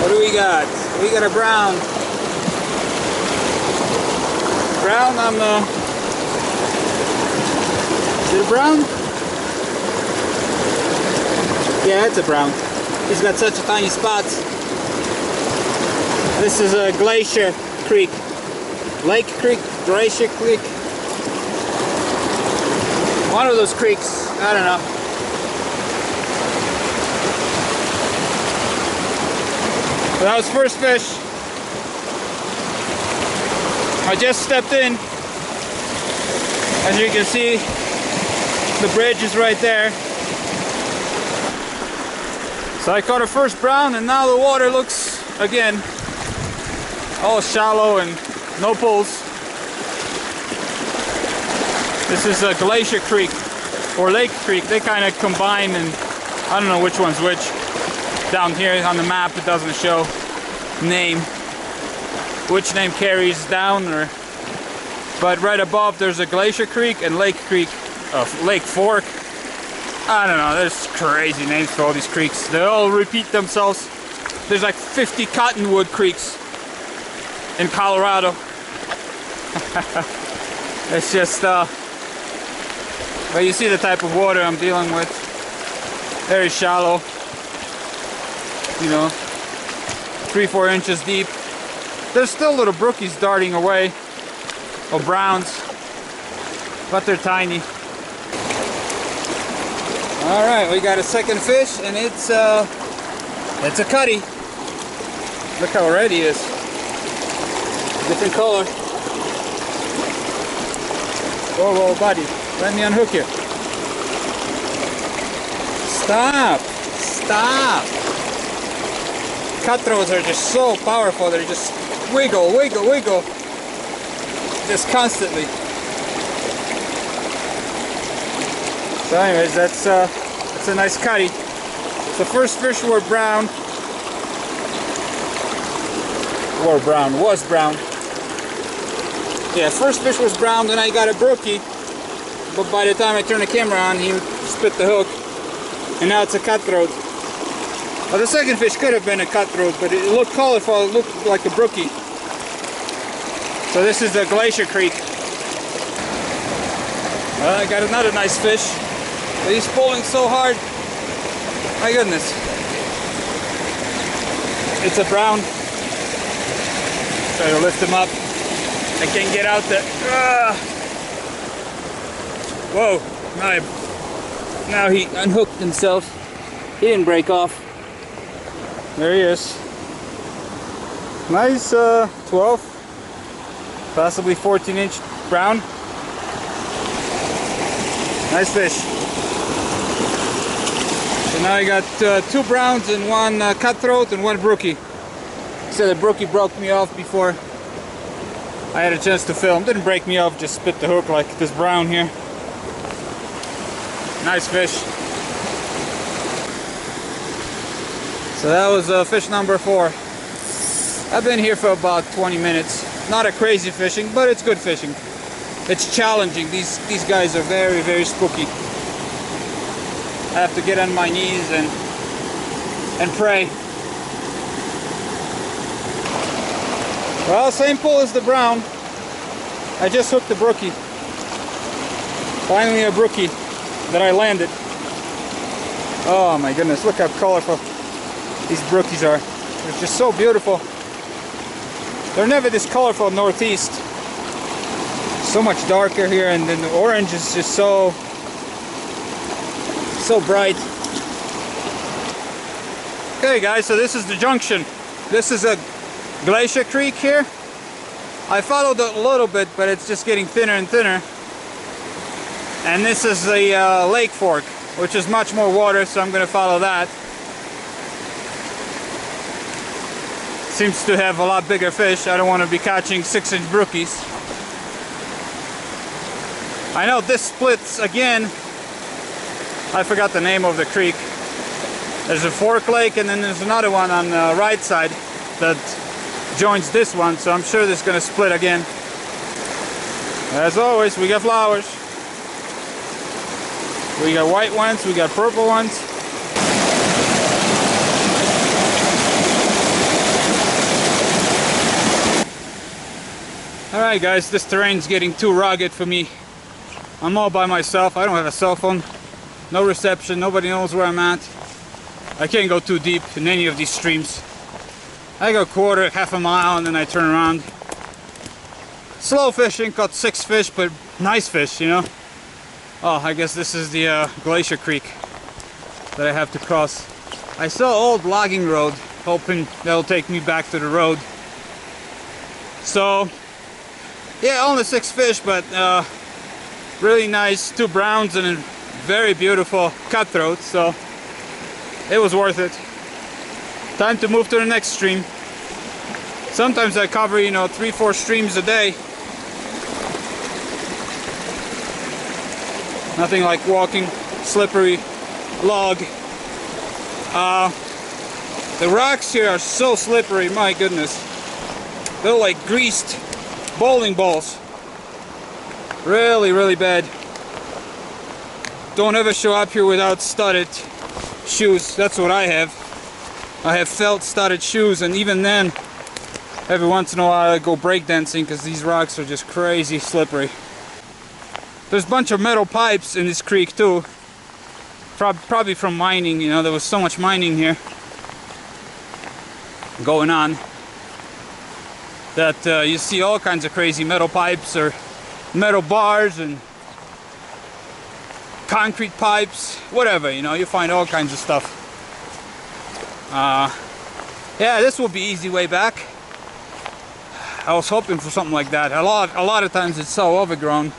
What do we got? We got a brown. Brown on the... Is it a brown? Yeah, it's a brown. He's got such a tiny spots. This is a Glacier Creek. Lake Creek, Glacier Creek. One of those creeks, I don't know. But that was first fish. I just stepped in. As you can see, the bridge is right there. So I caught a first brown, and now the water looks, again, all shallow and no pulls. This is a Glacier Creek, or Lake Creek. They kind of combine, and I don't know which one's which. Down here on the map it doesn't show name, which name carries down, or but right above there's a Glacier Creek and Lake Creek, Lake Fork. I don't know, there's crazy names for all these creeks. They all repeat themselves. There's like 50 cottonwood creeks in Colorado. It's just but you see the type of water I'm dealing with. Very shallow, you know, 3-4 inches deep. There's still little brookies darting away, or browns, but they're tiny. All right, we got a second fish, and it's a cutty. Look how red he is. Different color. Whoa, whoa, buddy, let me unhook you. Stop, stop. Cutthroats are just so powerful. They're just wiggle, wiggle, wiggle, just constantly. So anyways, that's a nice cutty. The first fish were brown. Was brown. Yeah, first fish was brown, then I got a brookie. But by the time I turned the camera on, he spit the hook. And now it's a cutthroat. Well, the second fish could have been a cutthroat, but it looked colorful, it looked like a brookie. So this is the Glacier Creek. Well, I got another nice fish. But he's pulling so hard. My goodness. It's a brown. Try to lift him up. I can't get out there. Whoa. Now he unhooked himself. He didn't break off. There he is. Nice 12, possibly 14-inch brown. Nice fish. So now I got 2 browns and 1 cutthroat and 1 brookie. So the brookie broke me off before I had a chance to film. Didn't break me off, just spit the hook like this brown here. Nice fish. So that was fish number 4. I've been here for about 20 minutes. Not a crazy fishing, but it's good fishing. It's challenging. These guys are very, very spooky. I have to get on my knees and pray. Well, same pull as the brown. I just hooked the brookie. Finally a brookie that I landed. Oh my goodness, look how colorful these brookies are. They're just so beautiful. They're never this colorful northeast. So much darker here, and then the orange is just so bright. Okay guys, so this is the junction. This is a Glacier Creek here. I followed it a little bit, but it's just getting thinner and thinner. And this is the Lake Fork, which is much more water, so I'm going to follow that. Seems to have a lot bigger fish. I don't want to be catching 6-inch brookies. I know this splits again. I forgot the name of the creek. There's a fork lake, and then there's another one on the right side that joins this one, so I'm sure this is going to split again. As always, we got flowers. We got white ones, we got purple ones. Alright guys, this terrain's getting too rugged for me. I'm all by myself. I don't have a cell phone. No reception. Nobody knows where I'm at. I can't go too deep in any of these streams. I go quarter, half a mile, and then I turn around. Slow fishing, caught 6 fish, but nice fish, you know. Oh, I guess this is the Glacier Creek that I have to cross. I saw old logging road, hoping that'll take me back to the road. So, yeah, only 6 fish, but really nice 2 browns and a very beautiful cutthroat, so it was worth it. Time to move to the next stream. Sometimes I cover, you know, 3-4 streams a day. Nothing like walking slippery log. The rocks here are so slippery, my goodness. They're like greased bowling balls. Really, really bad. Don't ever show up here without studded shoes. That's what I have. I have felt studded shoes, and even then, every once in a while I go breakdancing because these rocks are just crazy slippery. There's a bunch of metal pipes in this creek too. Probably from mining, you know, there was so much mining here going on that you see all kinds of crazy metal pipes or metal bars and concrete pipes, whatever, you know, you find all kinds of stuff. Yeah, this will be easy way back. I was hoping for something like that. A lot of times it's so overgrown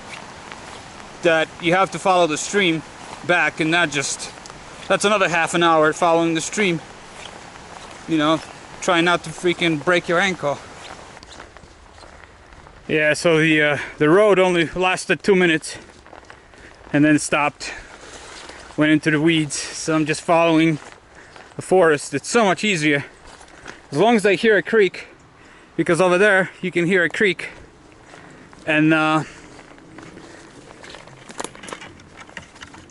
that you have to follow the stream back, and that's another half an hour following the stream. You know, try not to freaking break your ankle. Yeah, so the road only lasted 2 minutes and then stopped, went into the weeds. So I'm just following the forest. It's so much easier as long as I hear a creek, because over there you can hear a creek, and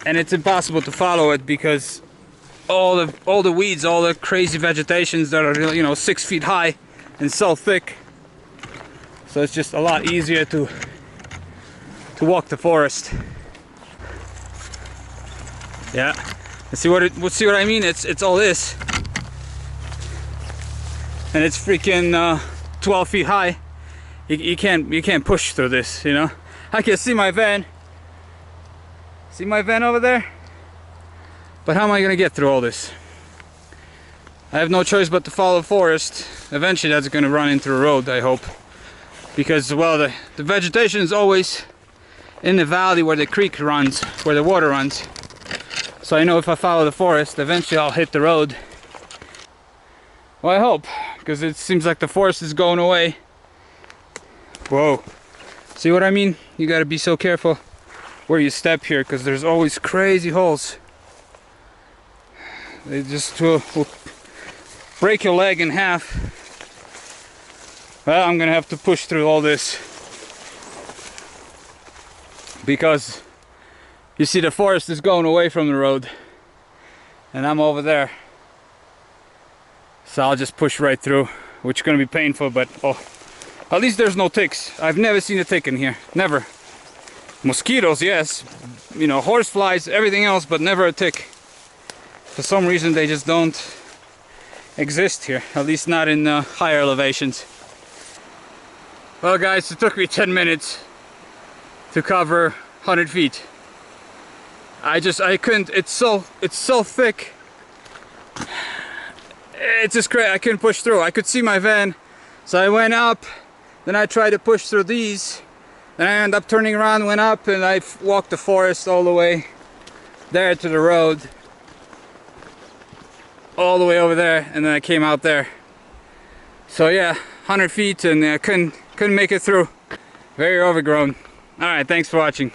it's impossible to follow it because all the weeds, all the crazy vegetations that are, you know, 6 feet high and so thick. So it's just a lot easier to walk the forest. Yeah, see what I mean? It's all this, and it's freaking 12 feet high. You can't push through this, you know. I can see my van. See my van over there? But how am I gonna get through all this? I have no choice but to follow the forest. Eventually that's gonna run into the road, I hope. Because, well, the vegetation is always in the valley where the creek runs, where the water runs. So I know if I follow the forest, eventually I'll hit the road. Well, I hope, because it seems like the forest is going away. Whoa. See what I mean? You gotta be so careful where you step here, because there's always crazy holes. They just will break your leg in half. Well, I'm gonna have to push through all this, because you see the forest is going away from the road and I'm over there. So I'll just push right through, which is gonna be painful, but oh, at least there's no ticks. I've never seen a tick in here, never. Mosquitoes, yes, you know, horse flies, everything else, but never a tick. For some reason they just don't exist here, at least not in higher elevations. Well guys, it took me 10 minutes to cover 100 feet. I couldn't, it's so thick. It's just crazy, I couldn't push through. I could see my van, so I went up, then I tried to push through these, then I ended up turning around, went up, and I walked the forest all the way there to the road, all the way over there, and then I came out there. So yeah, 100 feet, and I couldn't make it through. Very overgrown. Alright, thanks for watching.